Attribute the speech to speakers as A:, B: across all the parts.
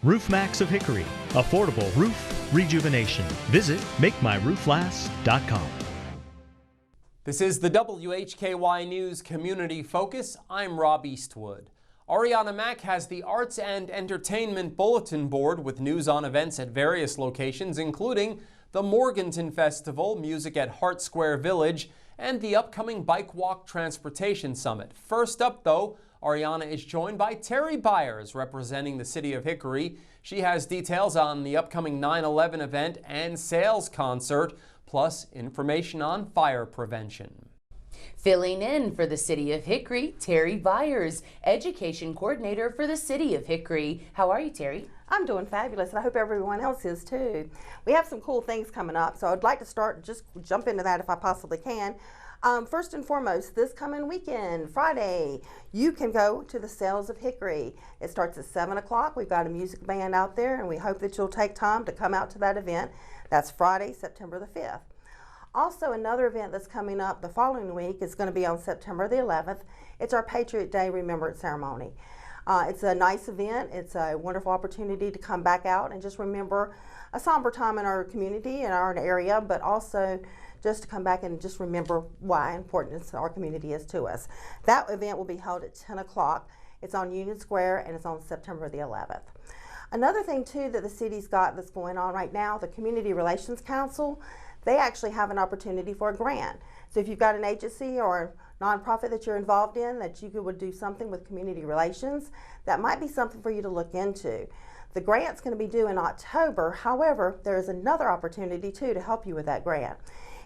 A: Roof Max of Hickory, affordable roof rejuvenation. Visit MakeMyRoofLast.com.
B: This is the WHKY News Community Focus. I'm Rob Eastwood. Arianna Mack has the Arts and Entertainment Bulletin Board with news on events at various locations, including the Morganton Festival, music at Hart Square Village, and the upcoming Bike Walk Transportation Summit. First up, though, Arianna is joined by Terri Byers, representing the City of Hickory. She has details on the upcoming 9/11 event and sales concert, plus information on fire prevention.
C: Filling in for the City of Hickory, Terri Byers, Education Coordinator for the City of Hickory. How are you, Terri?
D: I'm doing fabulous, and I hope everyone else is too. We have some cool things coming up, so I'd like to just jump into that if I possibly can. First and foremost, this coming weekend, Friday, you can go to the Sales of Hickory. It starts at 7 o'clock. We've got a music band out there, and we hope that you'll take time to come out to that event. That's Friday, September the 5th. Also, another event that's coming up the following week is going to be on September the 11th. It's our Patriot Day Remembrance Ceremony. It's a nice event. It's a wonderful opportunity to come back out and just remember a somber time in our community and our area, but also just to come back and just remember why important our community is to us. That event will be held at 10 o'clock. It's on Union Square, and it's on September the 11th. Another thing, too, that the city's got that's going on right now, the Community Relations Council, they actually have an opportunity for a grant. So if you've got an agency or a nonprofit that you're involved in that you would do something with community relations, that might be something for you to look into. The grant's going to be due in October. However, there is another opportunity, too, to help you with that grant.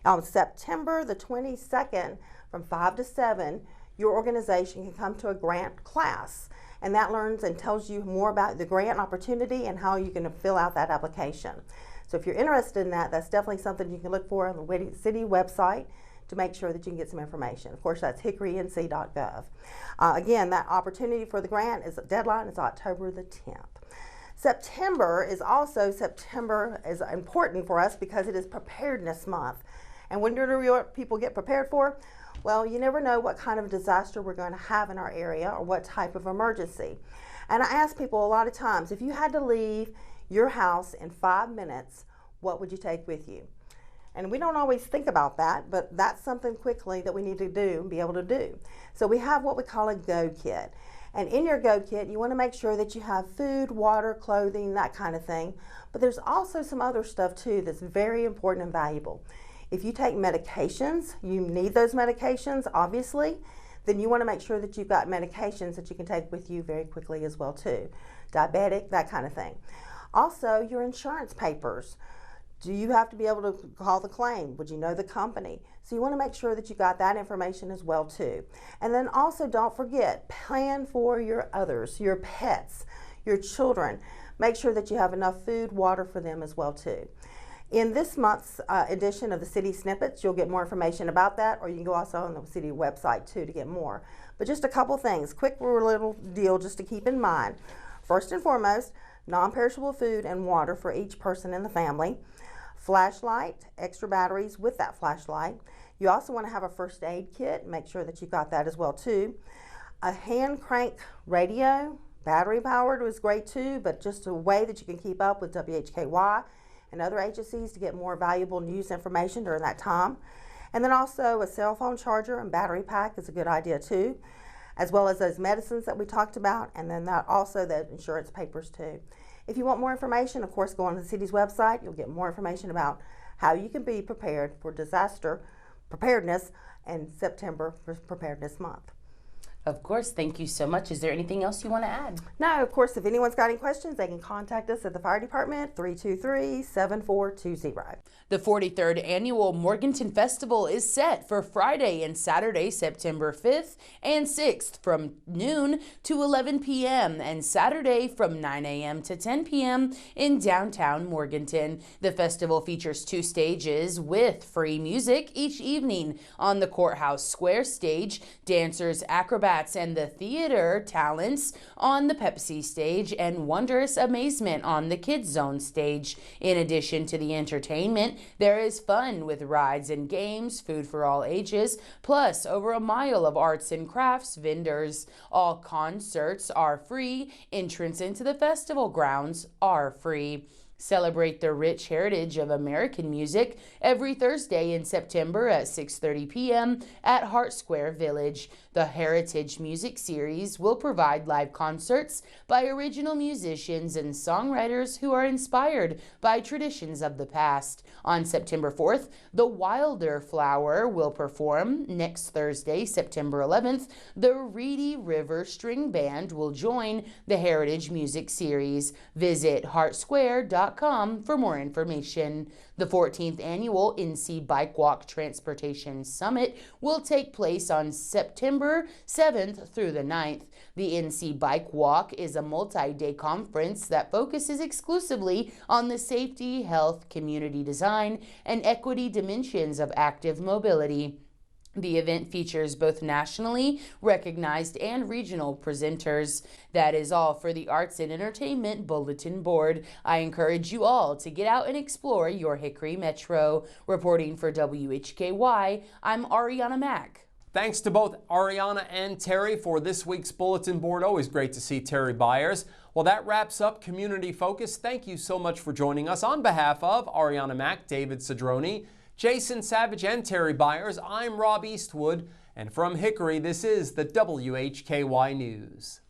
D: On September the 22nd, from 5 to 7, your organization can come to a grant class, and that learns and tells you more about the grant opportunity and how you can fill out that application. So if you're interested in that, that's definitely something you can look for on the city website to make sure that you can get some information. Of course, that's hickorync.gov. Again, that opportunity for the grant is deadline is October the 10th. September is important for us because it is Preparedness Month. And when do people get prepared for? Well, you never know what kind of disaster we're going to have in our area or what type of emergency. And I ask people a lot of times, if you had to leave your house in 5 minutes, what would you take with you? And we don't always think about that, but that's something quickly that we need to do and be able to do. So we have what we call a go kit. And in your go kit, you want to make sure that you have food, water, clothing, that kind of thing. But there's also some other stuff too that's very important and valuable. If you take medications, you need those medications, obviously, then you want to make sure that you've got medications that you can take with you very quickly as well too. Diabetic, that kind of thing. Also, your insurance papers. Do you have to be able to call the claim? Would you know the company? So you want to make sure that you got that information as well too. And then also don't forget, plan for your others, your pets, your children. Make sure that you have enough food, water for them as well too. In this month's edition of the City Snippets, you'll get more information about that, or you can go also on the city website too to get more. But just a couple things, quick little deal just to keep in mind. First and foremost, non-perishable food and water for each person in the family. Flashlight, extra batteries with that flashlight. You also want to have a first aid kit. Make sure that you've got that as well too. A hand crank radio, battery powered was great too, but just a way that you can keep up with WHKY and other agencies to get more valuable news information during that time. And then also a cell phone charger and battery pack is a good idea too, as well as those medicines that we talked about, and then also the insurance papers too. If you want more information, of course, go on the city's website. You'll get more information about how you can be prepared for disaster preparedness and September for Preparedness Month.
C: Of course, thank you so much. Is there anything else you want to add?
D: No, of course, if anyone's got any questions, they can contact us at the fire department, 323-7420.
C: The 43rd Annual Morganton Festival is set for Friday and Saturday, September 5th and 6th from noon to 11 p.m. and Saturday from 9 a.m. to 10 p.m. in downtown Morganton. The festival features 2 stages with free music each evening. On the Courthouse Square stage, dancers, acrobats, cats and the theater talents on the Pepsi stage and wondrous amazement on the Kids Zone stage. In addition to the entertainment, there is fun with rides and games, food for all ages, plus over a mile of arts and crafts vendors. All concerts are free. Entrance into the festival grounds are free. Celebrate the rich heritage of American music every Thursday in September at 6:30 p.m. at Hart Square Village. The Heritage Music Series will provide live concerts by original musicians and songwriters who are inspired by traditions of the past. On September 4th, the Wilder Flower will perform. Next Thursday, September 11th, the Reedy River String Band will join the Heritage Music Series. Visit hartsquare.com for more information. The 14th annual NC Bikewalk Transportation Summit will take place on September 7th through the 9th. The NC Bikewalk is a multi-day conference that focuses exclusively on the safety, health, community design, and equity dimensions of active mobility. The event features both nationally recognized and regional presenters. That is all for the Arts and Entertainment Bulletin Board. I encourage you all to get out and explore your Hickory Metro. Reporting for WHKY, I'm Arianna Mack.
B: Thanks to both Arianna and Terri for this week's Bulletin Board. Always great to see Terri Byers. Well, that wraps up Community Focus. Thank you so much for joining us. On behalf of Arianna Mack, David Cedrone, Jason Savage, and Terri Byers, I'm Rob Eastwood, and from Hickory, this is the WHKY News.